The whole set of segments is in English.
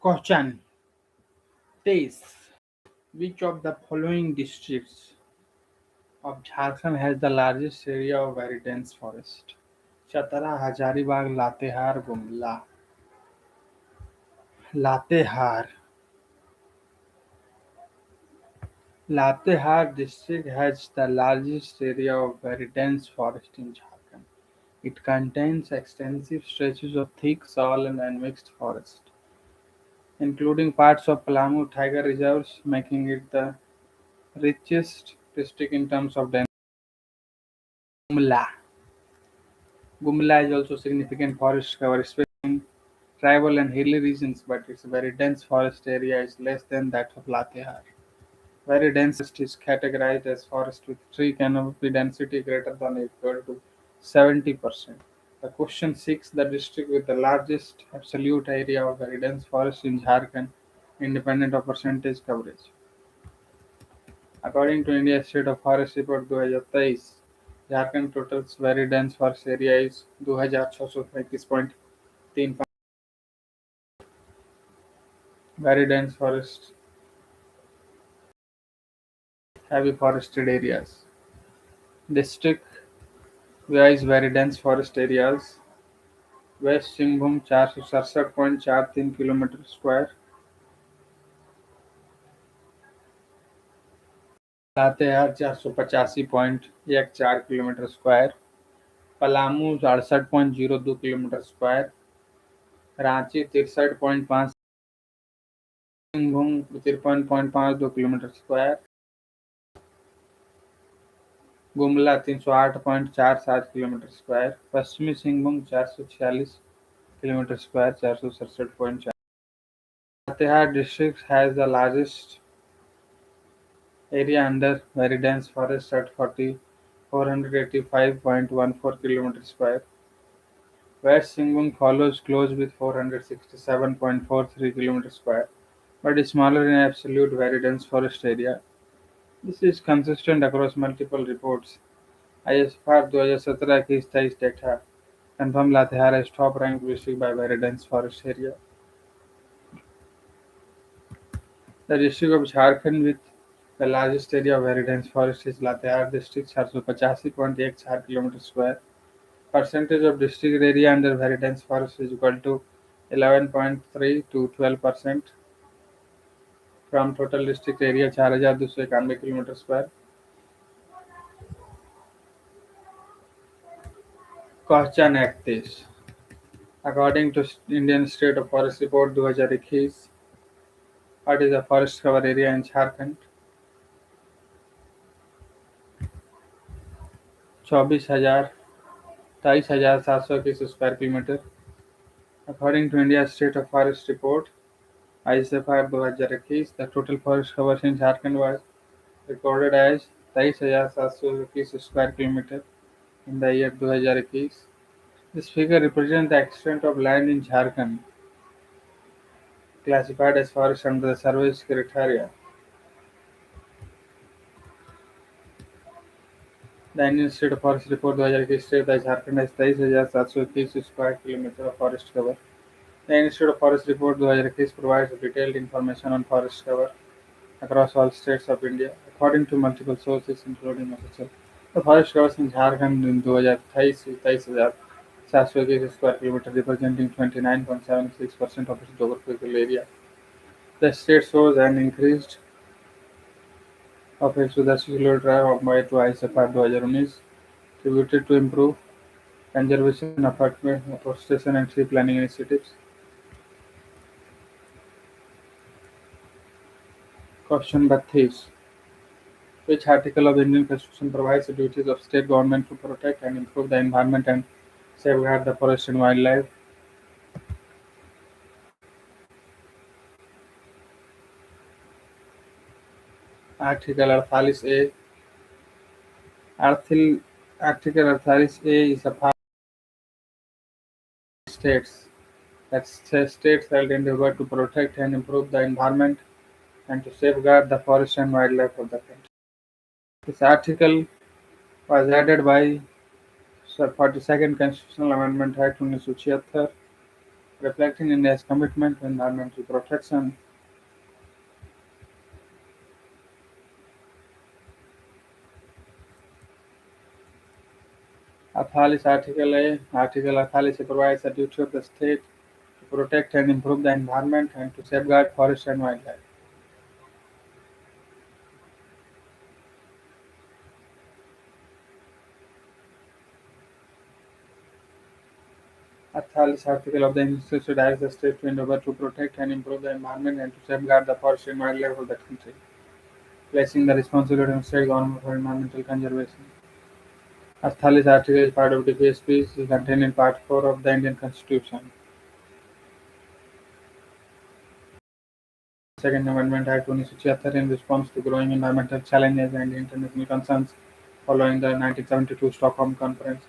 Question: Taste. Which of the following districts of Jharkhand has the largest area of very dense forest? Chatra, Hazaribagh, Latehar, Gumla. Latehar. Latehar district has the largest area of very dense forest in Jharkhand. It contains extensive stretches of thick sawan and mixed forest, including parts of Palamu tiger reserves, making it the richest district in terms of density. Gumla. Gumla is also significant forest cover, especially in tribal and hilly regions, but its very dense forest area is less than that of Latehar. Very dense forest is categorized as forest with tree canopy density greater than or equal to 70%. The question seeks the district with the largest absolute area of very dense forest in Jharkhand, independent of percentage coverage. According to India's State of Forest Report 2023, Jharkhand total very dense forest area is 2635.35. Very dense forest, heavy forested areas. District wise very dense forest areas. West Singhbhum 467.43 kilometre square, Latehar 485.14 kilometre square, Palamu 68.02 kilometre square, Ranchi 63.5, Singhbhum 53.52 kilometre square, Gumla 308.47 kilometre square, पश्चिमी Singhbhum 446 kilometre square 467.4. Latehar district has the largest area under very dense forest at 485.14 km square. West Singhbum follows close with 467.43 km square, but is smaller in absolute very dense forest area. This is consistent across multiple reports. ISFR 2017 की 27 data confirm Latehar as top ranked district by very dense forest area. The district of Jharkhand with the largest area of very dense forest is Latehar district 485.14 km square. Percentage of district area under very dense forest is equal to 11.3 to 12% from total district area 4291 km square. Question 31. According to Indian State of Forest Report 2021, what is the forest cover area in Jharkhand? 24,23,721 square kilometer. According to India's State of Forest Report ISFR 2021, the total forest cover in Jharkhand was recorded as 23,721 square kilometer in the year 2021. This figure represents the extent of land in Jharkhand classified as forest under the survey criteria. The Indian State of Forest Report 2021 states that Jharkhand has 23,721 square kilometers of forest cover. The Indian State of Forest Report 2021 provides detailed information on forest cover across all states of India, according to multiple sources, including official. The forest covers in Jharkhand in 2023 is 23,721 square kilometers, representing 29.76% of its geographical area. The state shows an increase of 110 kilometers of by to ISFR 2019, attributed to improved conservation afforestation and tree planting initiatives. Question 32. Which article of the Indian Constitution provides the duties of state government to protect and improve the environment and safeguard the forest and wildlife? Article 48A. Article 48A is a part of states that states held endeavor to protect and improve the environment and to safeguard the forest and wildlife of the country. This article was added by 42nd Constitutional Amendment Act 1976 reflecting India's commitment to environmental protection. Athalis Article A Article Athalis provides the duty of the state to protect and improve the environment and to safeguard forest and wildlife. Athalis Article of the Constitution directs the state to endeavor to protect and improve the environment and to safeguard the forest and wildlife of the country, placing the responsibility on state government for environmental conservation. Athalis Article is part of jpsc is contained in Part 4 of the Indian Constitution. Second Amendment Act 1976 in response to growing environmental challenges and international concerns following the 1972 Stockholm Conference.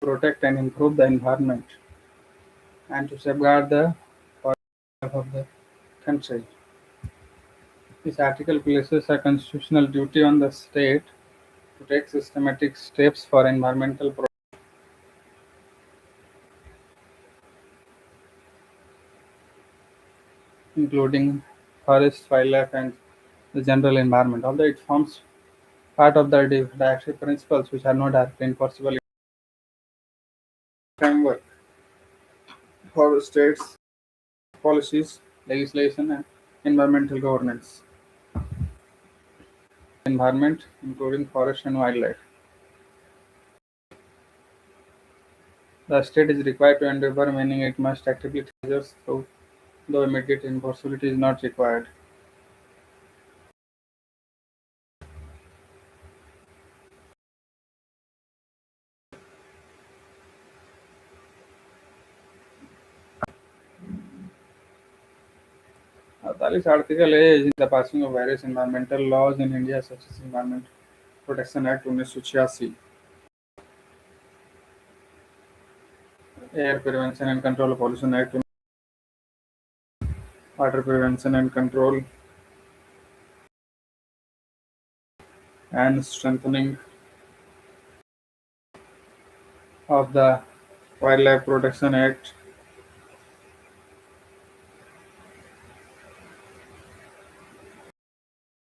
Protect and improve the environment and to safeguard the wildlife of the country. This article places a constitutional duty on the state to take systematic steps for environmental protection, including forest, wildlife, and the general environment. Although it forms part of the directive principles which are not directly enforceable in the framework for states' policies, legislation, and environmental governance. Environment, including forest and wildlife. The state is required to endeavor, meaning it must actively take measures, though immediate enforceability is not required. This Article A is the passing of various environmental laws in India, such as Environment Protection Act 1986, Air Prevention and Control of Pollution Act, Water Prevention and Control, and strengthening of the Wildlife Protection Act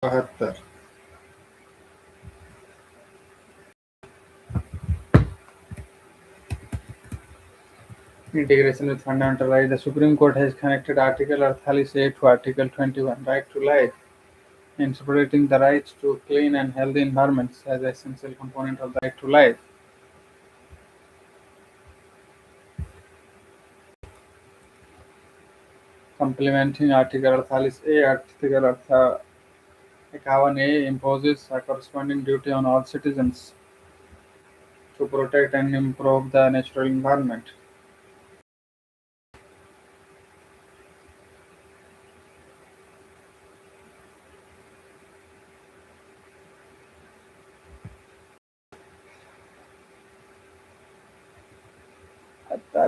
1972. Integration with fundamental rights. The Supreme Court has connected Article 48 to Article 21, right to life, interpreting the right to clean and healthy environments as an essential component of the right to life. Complementing Article 48, Article 51A imposes a corresponding duty on all citizens to protect and improve the natural environment.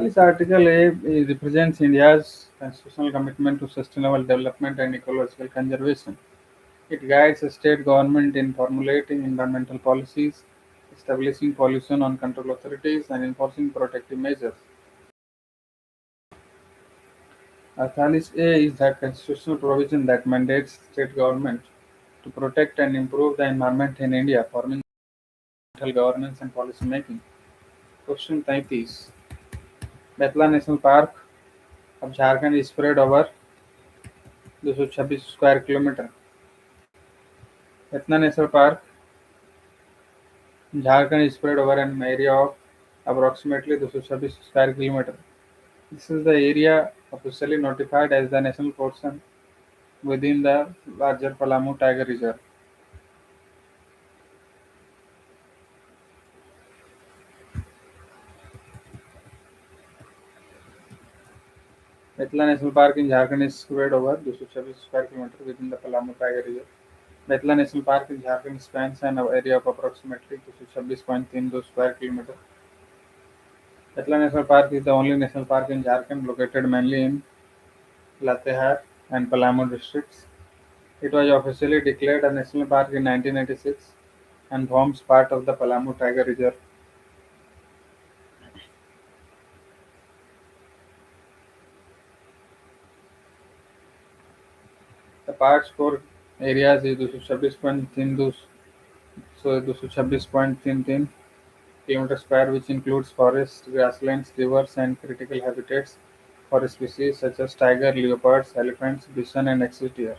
This Article A represents India's constitutional commitment to sustainable development and ecological conservation. It guides the state government in formulating environmental policies, establishing pollution on control authorities, and enforcing protective measures. Article A is the constitutional provision that mandates state government to protect and improve the environment in India, forming environmental governance and policy making. Question 33. Betla National Park of Jharkhand is spread over 226 square kilometer. Betla National Park in Jharkhand is spread over an area of approximately 226 square kilometer. This is the area officially notified as the national portion within the larger Palamu Tiger Reserve. Betla National Park in Jharkhand is spread over 226 square kilometers within the Palamu Tiger Reserve. Betla National Park in Jharkhand spans an area of approximately 226.32 square kilometers. Betla National Park is the only national park in Jharkhand located mainly in Latehar and Palamu districts. It was officially declared a national park in 1996 and forms part of the Palamu Tiger Reserve. The park's core areas is 226.3 kilometers square, which includes forests, grasslands, rivers, and critical habitats for species such as tiger, leopards, elephants, bison, and etc.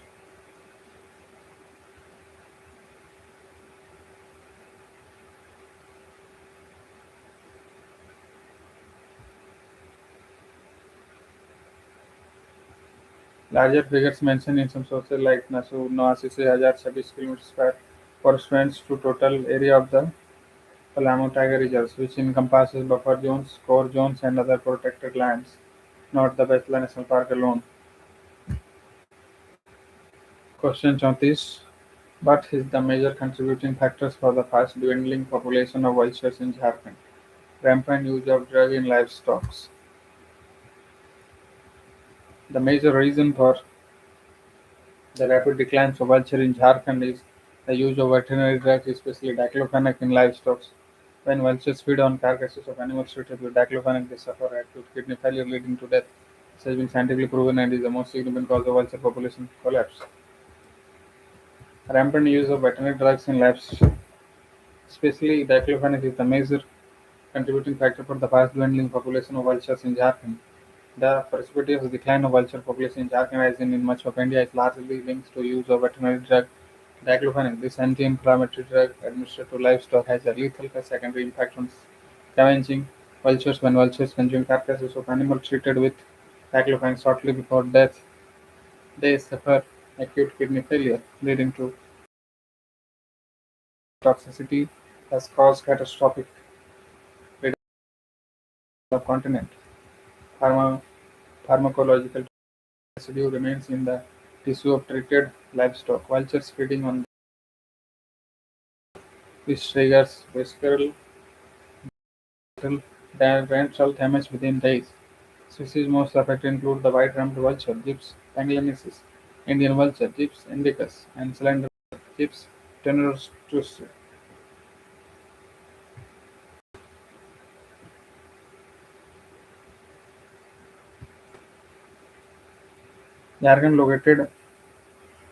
Larger figures mentioned in some sources like Nasu Noasis 1026 kilometers square corresponds to total area of the Palamu Tiger Reserves, which encompasses buffer zones, core zones, and other protected lands, not the Bethla National Park alone. Question 34. What is the major contributing factors for the fast dwindling population of vultures in Jharkhand? Rampant use of drug in livestock. The major reason for the rapid decline of vulture in Jharkhand is the use of veterinary drugs, especially diclofenac in livestock. When vultures feed on carcasses of animals treated with diclofenac, they suffer acute kidney failure leading to death. This has been scientifically proven and is the most significant cause of vulture population collapse. Rampant use of veterinary drugs in livestock, especially diclofenac, is the major contributing factor for the fast dwindling population of vultures in Jharkhand. The precipitous decline of vulture population in Jharkhand, as in much of India, is largely linked to use of veterinary drug diclofenac. This anti-inflammatory drug administered to livestock has a lethal secondary impact on scavenging vultures. When vultures consume carcasses of animals treated with diclofenac shortly before death, they suffer acute kidney failure, leading to toxicity has caused catastrophic reduction of continent. Pharma- Pharmacological residue remains in the tissue of treated livestock. Vultures feeding on this triggers visceral ventral damage within days. Species most affected include the white-rumped vulture, Gyps pangoliniensis, Indian vulture, Gyps indicus, and slender vulture, Gyps tenuis. Jharkhand, located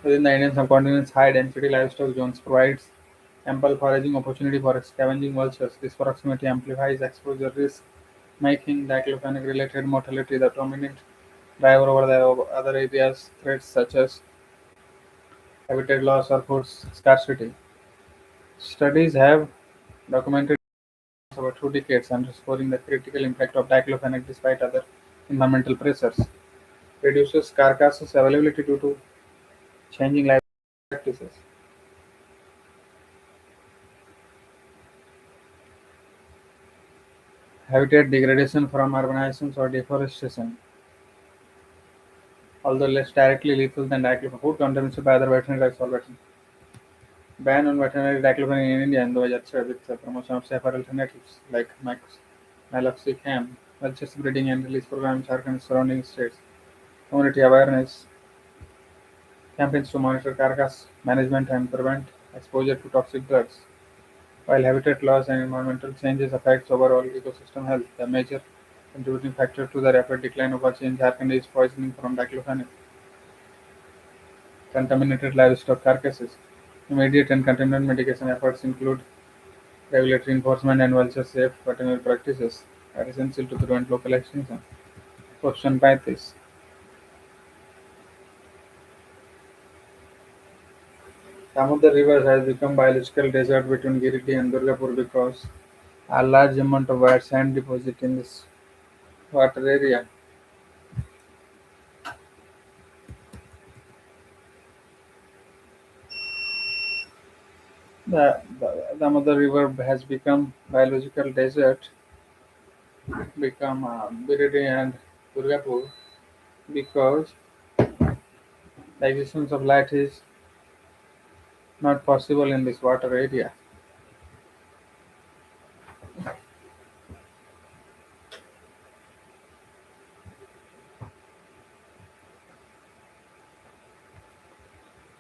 within the Indian subcontinent's high-density livestock zones, provides ample foraging opportunity for scavenging vultures. This proximity amplifies exposure risk, making diclofenac-related mortality the dominant driver over the other areas threats such as habitat loss or food scarcity. Studies have documented over 2 decades, underscoring the critical impact of diclofenac despite other environmental pressures. Reduces carcasses availability due to changing life practices. Habitat degradation from urbanizations or deforestation, although less directly lethal than diclofenac. Food contamination by other veterinary drugs or veterinary. Ban on veterinary diclofenac in India in 2006 with the promotion of safer alternatives like Naloxicam, vultures breeding and release program in Jharkhand and surrounding states. Community awareness campaigns to monitor carcass management and prevent exposure to toxic drugs. While habitat loss and environmental changes affects overall ecosystem health, the major contributing factor to the rapid decline of vulture in Jharkhand is poisoning from diclofenac. Contaminated livestock carcasses. Immediate and containment mitigation efforts include regulatory enforcement and vulture-safe veterinary practices are essential to prevent local extinction. Question 35. Damodar River has become biological desert between Giridih and Durgapur because a large amount of white sand deposit in this water area. The Damodar River has become biological desert, become Giridih and Durgapur because the existence of light is not possible in this water area.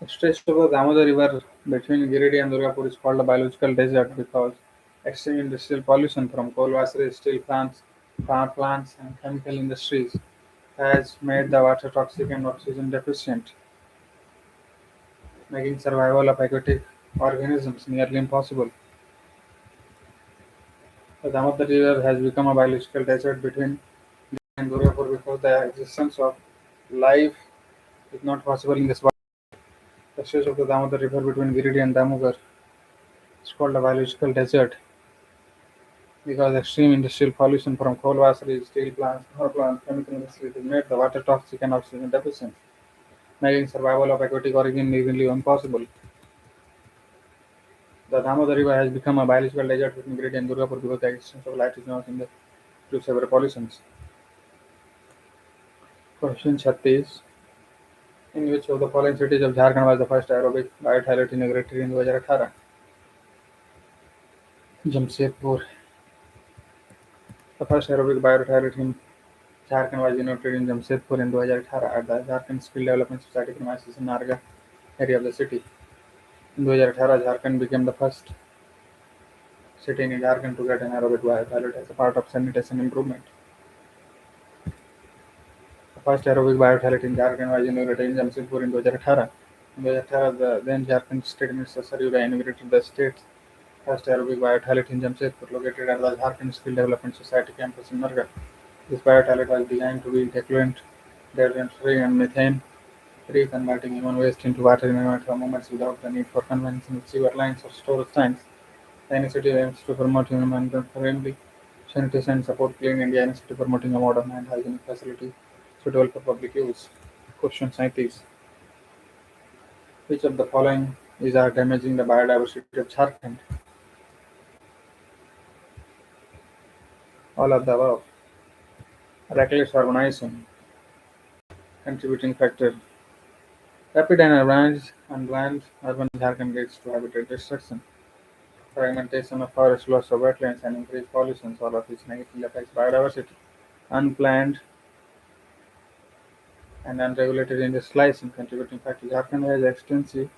The stretch of the Damodar River between Giridi and Durgapur is called a biological desert because extreme industrial pollution from coal washeries, steel plants, power plants, and chemical industries has made the water toxic and oxygen deficient, making survival of aquatic organisms nearly impossible. The Damodar River has become a biological desert between Giridi and Durgapur because the existence of life is not possible in this water. The stretch of the Damodar River between Giridi and Damodar is called a biological desert because extreme industrial pollution from coal washeries, steel plants, power plants, chemical industries has made the water toxic and oxygen deficient, making survival of aquatic organisms nearly impossible. The Damodar River has become a biological desert between Girid and Durgapur because the existence of life is not in the to severe pollutions. Question 36. In which of the following cities of Jharkhand was the first aerobic biotoilet inaugurated in 2018? Jamshedpur. The first aerobic biotoilet in Jharkhand was inaugurated in Jamshedpur in 2018 at the Jharkhand Skill Development Society premises in Narga area of the city. In 2018, Jharkhand became the first city in Jharkhand to get an aerobic biopilot as a part of sanitation improvement. The first aerobic biopilot in Jharkhand was inaugurated in Jamshedpur in 2018. In 2018, the then Jharkhand State Minister Saryuda inaugurated the state's first aerobic biopilot in Jamshedpur, located at the Jharkhand Skill Development Society campus in Narga. This biopilot was designed to be effluent, deterrent-free, and methane-free, converting human waste into water in environmental movements without the need for conventional sewer lines or storage tanks. The initiative aims to promote environment-friendly sanitation and support Clean India initiative promoting a modern and hygienic facility suitable for public use. Question 90. Which of the following is are damaging the biodiversity of Jharkhand? All of the above. Reckless urbanization, contributing factor. Rapid and unplanned urban Jharkhand leads to habitat destruction, fragmentation of forests, loss of wetlands, and increased pollution, all of which negatively affects biodiversity. Unplanned and unregulated industrialization, contributing factor. Jharkhand has extensive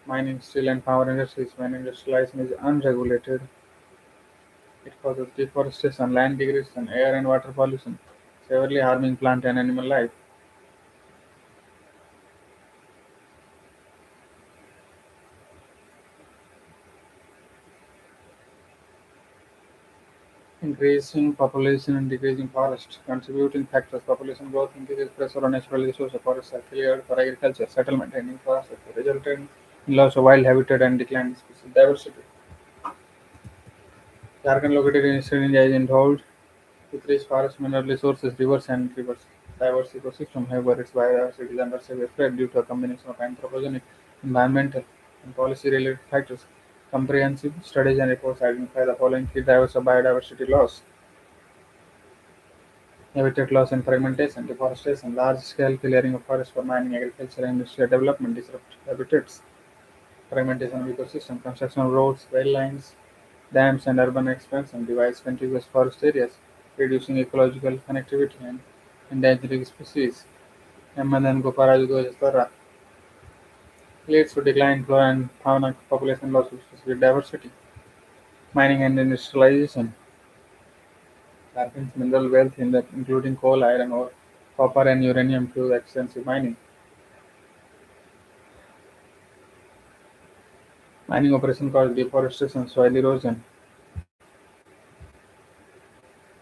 mining, steel, and power industries. When industrialization is unregulated, it causes deforestation, land degradation, air and water pollution, severely harming plant and animal life. Increasing population and decreasing forest. Contributing factors. Population growth increases pressure on natural resources. Forests are cleared for agriculture, settlement, and infrastructure, resulting in loss of wild habitat and decline in species diversity. Jharkhand, located in eastern India, is endowed with rich forest mineral resources, rivers, and rivers. Diverse ecosystem, however, its biodiversity is under severe threat due to a combination of anthropogenic, environmental, and policy-related factors. Comprehensive studies and reports identify the following key drivers of biodiversity loss: habitat loss and fragmentation, deforestation, large-scale clearing of forests for mining, agriculture, and industrial development disrupt habitats, fragmentation of ecosystem, construction of roads, rail lines, dams, and urban expansion divides contiguous forest areas, reducing ecological connectivity and endangering species. Emmanuel Gopara Judojastara leads to decline in flora and fauna, population loss of species diversity. Mining and industrialization. Jharkhand's mineral wealth, including coal, iron ore, copper, and uranium, fuels extensive mining. Mining operation cause deforestation, soil erosion,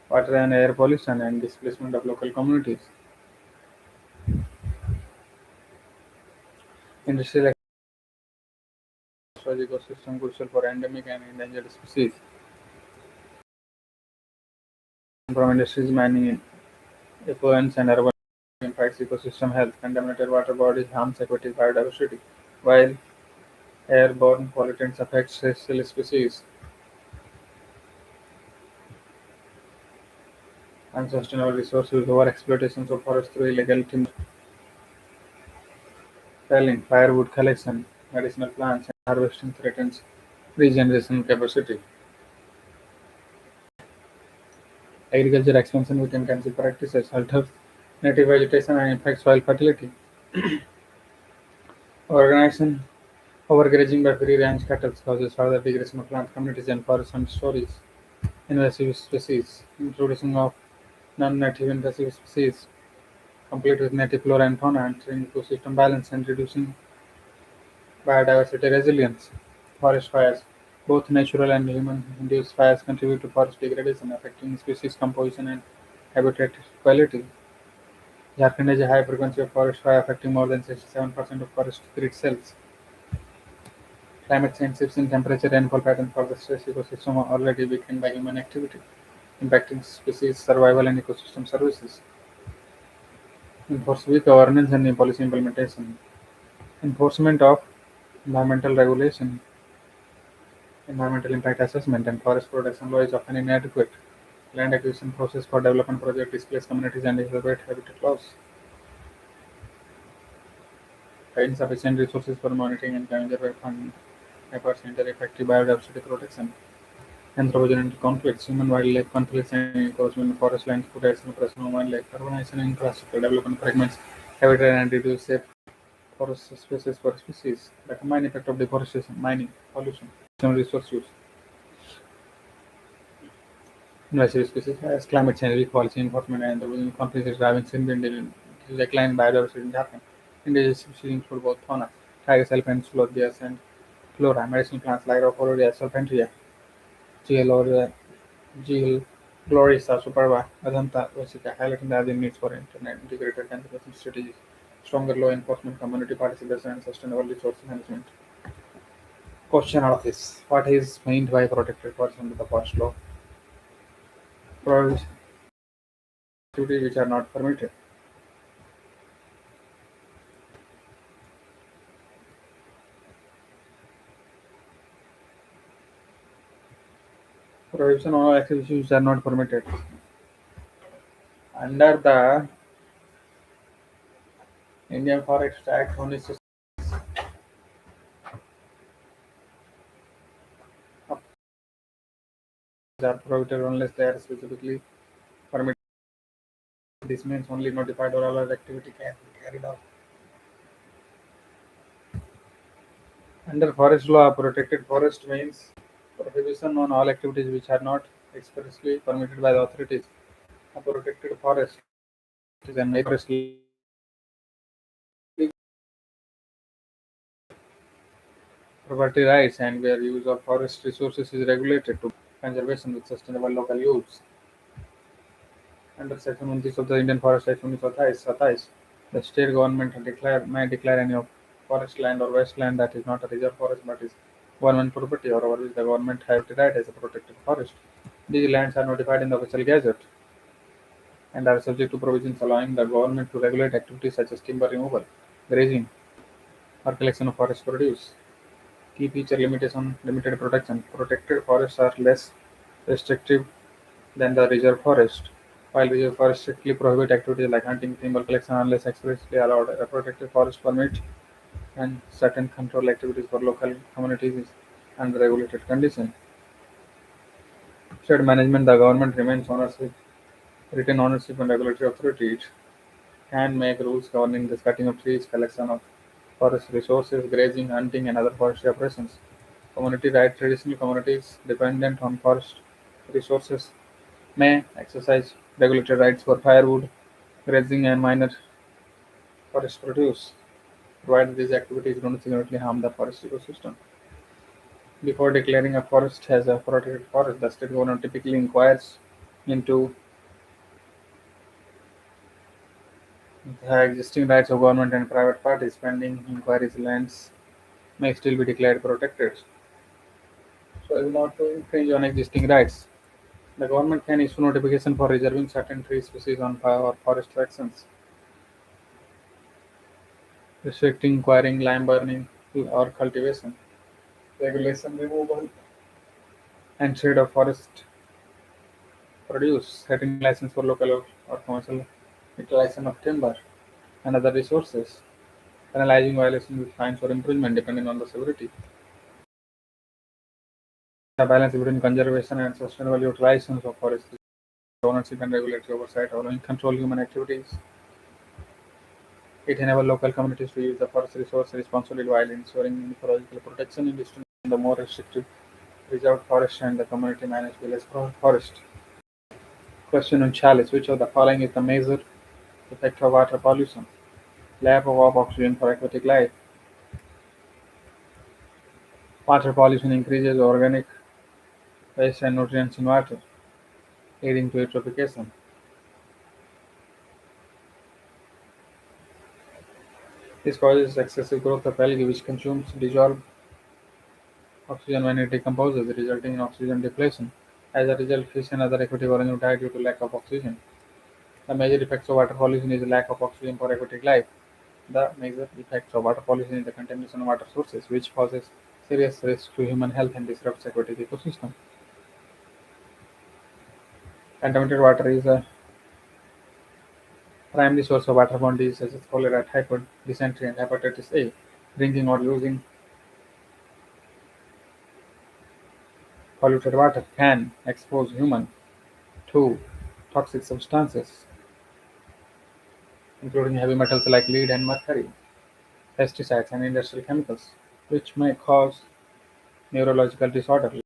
water and air pollution, and displacement of local communities. Industrial ecosystem crucial for endemic and endangered species. From industries, mining effluents and urban impacts ecosystem health. Contaminated water bodies harms aquatic biodiversity, while airborne pollutants affect terrestrial species. Unsustainable resource use, overexploitation of forests through illegal timber felling, firewood collection, medicinal plants, and harvesting threatens regeneration capacity. Agriculture expansion with intensive practices alters native vegetation and impacts soil fertility. Organization overgrazing by free-range cattle causes further degradation of plant communities and forest and stories. Invasive species, introducing of non-native invasive species, complete with native flora and fauna, altering ecosystem balance and reducing biodiversity resilience. Forest fires, both natural and human-induced fires contribute to forest degradation, affecting species composition and habitat quality. Jharkhand has a high frequency of forest fire, affecting more than 67% of forest grid cells. Climate change shifts in temperature rainfall patterns for the stress ecosystem are already weakened by human activity, impacting species survival and ecosystem services. Enforce weak governance and policy implementation. Enforcement of environmental regulation, environmental impact assessment, and forest protection law is often inadequate. Land acquisition process for development projects displace communities and exacerbate habitat loss. Insufficient resources for monitoring and conservation fund efforts hinder effective biodiversity protection. Anthropogenic conflicts, human-wildlife conflicts, and encroachment in forest lands put at risk of wildlife. Urbanization and infrastructure development fragments habitat and reduce safe forest spaces for species. The combined effect of deforestation, mining, pollution, and resource use. Invasive species as climate change, weak policy enforcement, and anthropogenic conflicts is driving significant decline in biodiversity in Japan. Indigenous species include both fauna, tigers, elephants, sloth bears, and flora. Medicinal plants like Rhophorrhoea sulpentria, Geoloria, Gil, Glorisa superba, Adanta vesica, highlighting the urgent needs for internet integrated conservation strategies, stronger law enforcement, community participation, and sustainable resource management. Question out of this: what is meant by protected forest under the forest law? Prohibition activities which are not permitted. Prohibition on all activities which are not permitted. Under the Indian Forest Act, only systems are prohibited unless they are specifically permitted. This means only notified or allowed activity can be carried out. Under forest law, protected forest means prohibition on all activities which are not expressly permitted by the authorities. A protected forest is an forest property rights and where use of forest resources is regulated to conservation with sustainable local use. Under Section 1 of the Indian Forest Act 1927, the state government may declare any of forest land or wasteland that is not a reserve forest but is government property or over which the government has the right as a protected forest. These lands are notified in the official gazette and are subject to provisions allowing the government to regulate activities such as timber removal, grazing, or collection of forest produce. Key feature limitation limited protection. Protected forests are less restrictive than the reserve forest. While reserve forests strictly prohibit activities like hunting, timber collection unless expressly allowed, a protected forest permit and certain control activities for local communities under regulated conditions. Shared management, the government remains ownership, retain ownership and regulatory authority. It can make rules governing the cutting of trees, collection of forest resources, grazing, hunting, and other forestry operations. Community rights: traditional communities dependent on forest resources may exercise regulatory rights for firewood, grazing, and minor forest produce, provided these activities don't significantly harm the forest ecosystem. Before declaring a forest as a protected forest, the state government typically inquires into the existing rights of government and private parties. Pending inquiries, lands may still be declared protected, so as not to infringe on existing rights. The government can issue notification for reserving certain tree species on or forest sections, restricting quarrying, lime burning, or cultivation, regulation removal, and trade of forest produce, setting license for local or commercial utilization of timber and other resources, penalizing violations with fines or imprisonment depending on the severity. The balance between conservation and sustainable utilization of forest ownership and regulatory oversight, allowing control human activities. It enables local communities to use the forest resource responsibly while ensuring ecological protection in distant the more restricted reserved forest and the community managed village forest. Question on chalice: which of the following is the major effect of water pollution? Lack of oxygen for aquatic life. Water pollution increases organic waste and nutrients in water, leading to eutrophication. This causes excessive growth of algae, which consumes dissolved oxygen when it decomposes, resulting in oxygen depletion. As a result, fish and other aquatic organisms die due to lack of oxygen. The major effects of water pollution is lack of oxygen for aquatic life. The major effects of water pollution is the contamination of water sources, which poses serious risk to human health and disrupts aquatic ecosystem. Contaminated water is a primary source of waterborne diseases such as cholera, typhoid, dysentery, and hepatitis A. Drinking or using polluted water can expose humans to toxic substances, including heavy metals like lead and mercury, pesticides, and industrial chemicals, which may cause neurological disorders,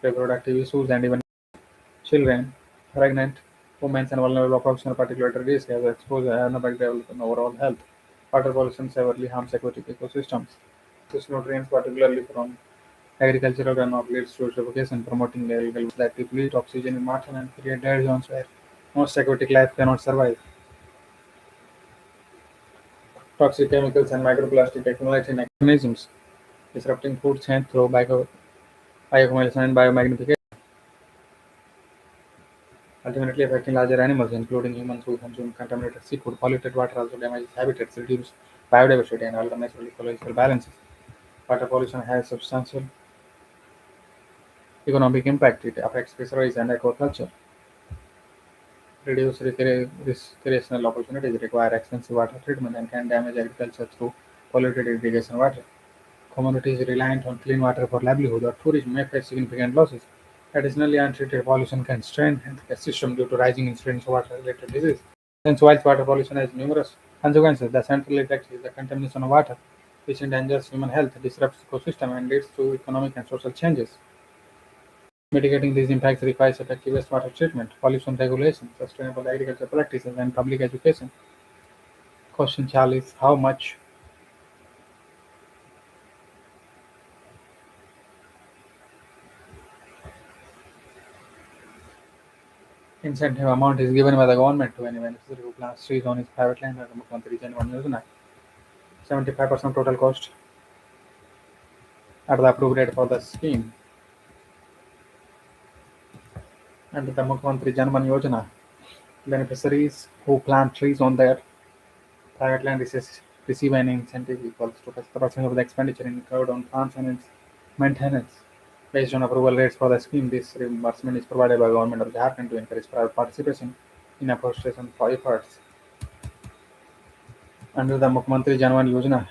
reproductive issues, and even children, pregnant women, and vulnerable population are particularly at risk as exposure to anaerobic development and overall health. Water pollution severely harms aquatic ecosystems. This nutrients, particularly from agricultural runoff, leads to eutrophication, promoting illegal that deplete oxygen in water and create dead zones where most aquatic life cannot survive. Toxic chemicals and microplastic accumulate in organisms, disrupting food chain through bioaccumulation and biomagnification, ultimately affecting larger animals, including humans who consume contaminated seafood. Polluted water also damages habitats, reduces biodiversity, and alters natural ecological balances. Water pollution has substantial economic impact. It affects fisheries and aquaculture, reduce recreational opportunities, require expensive water treatment, and can damage agriculture through polluted irrigation water. Communities reliant on clean water for livelihood or tourism may face significant losses. Additionally, untreated pollution can strain healthcare system due to rising incidence of water-related diseases. Since whilst water pollution has numerous consequences, the central effect is the contamination of water, which endangers human health, disrupts ecosystem, and leads to economic and social changes. Mitigating these impacts requires effective wastewater treatment, pollution regulation, sustainable agriculture practices, and public education. Question, Charles: how much incentive amount is given by the government to any beneficiary who plants trees on his private land under Mukhyamantri Jan Dhan Yojana? 75% total cost at the approved rate for the scheme. Under the Mukhyamantri Jan Dhan Yojana, beneficiaries who plant trees on their private land receive an incentive equal to 50% of the expenditure incurred on plants and its maintenance. Based on approval rates for the scheme, this reimbursement is provided by the Government of Jharkhand to encourage private participation in afforestation efforts. Under the Mukhyamantri Jan Dhan Yojana,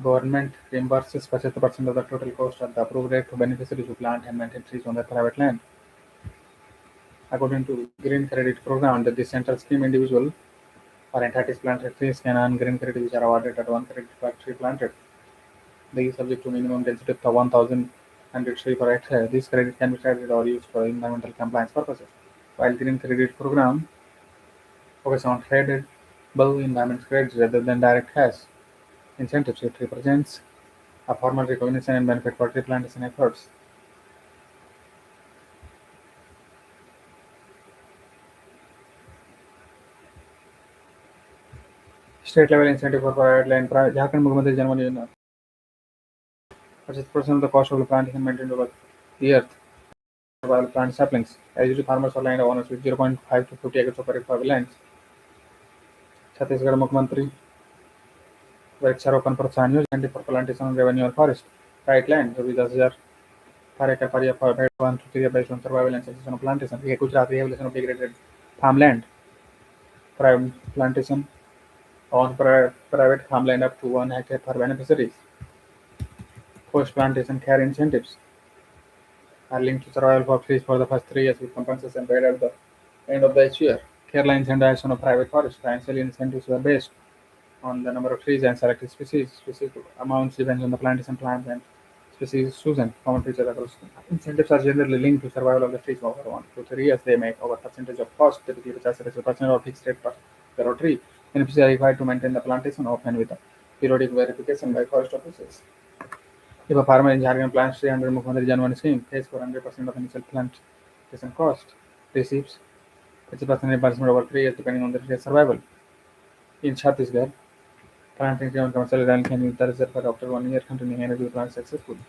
government reimburses 50% of the total cost at the approved rate to beneficiaries who plant and maintain trees on their private land. According to Green Credit Program, under this central scheme, individual or entities planted trees can earn green credit which are awarded at 1 credit per tree planted. These are subject to minimum density of 1,000 trees per hectare. This credit can be traded or used for environmental compliance purposes. While Green Credit Program focuses on tradable environment credits rather than direct cash incentives, it represents a formal recognition and benefit for tree plantation efforts. State level incentive for private land. Jharkhand Mukhyamantri Jan Dhan Yojana purchase percent of the cost of the planting and maintenance of the earth while plant saplings. As usually, farmers or land owners with 0.5 to 50 acres of private lands. Chhattisgarh मुख्यमंत्री वृक्षारोपण प्रोत्साहन योजना incentive for plantation on revenue or forest. Right land जो भी 10,000 per acre per year for one to 3 based on survival and succession of plantation. ये Gujarat rehabilitation of degraded farmland. Private plantation on private farmland up to 1 hectare per beneficiaries. Post-plantation care incentives are linked to survival for trees for the first 3 years with compensation paid at the End of the each year. Kerala incentivized on a private forest. Financial incentives were based on the number of trees and selected species. Specific amounts depends on the plantation plant and species chosen. Common feature across. Incentives are generally linked to survival of the trees over 1 to 3 years. They make over percentage of cost, typically which as a percent of fixed rate per tree. Beneficiaries are required to maintain the plantation, often with a periodic verification by forest officers. If a farmer in Jharkhand plants tree under Mukhyamantri Jan 1 scheme, pays for 100% of initial plantation cost, receives 50% reimbursement over 3 years depending on the tree's survival. In Chhattisgarh, planting tree on commercial land can use the reserve for after 1 year, continuing energy plant successfully.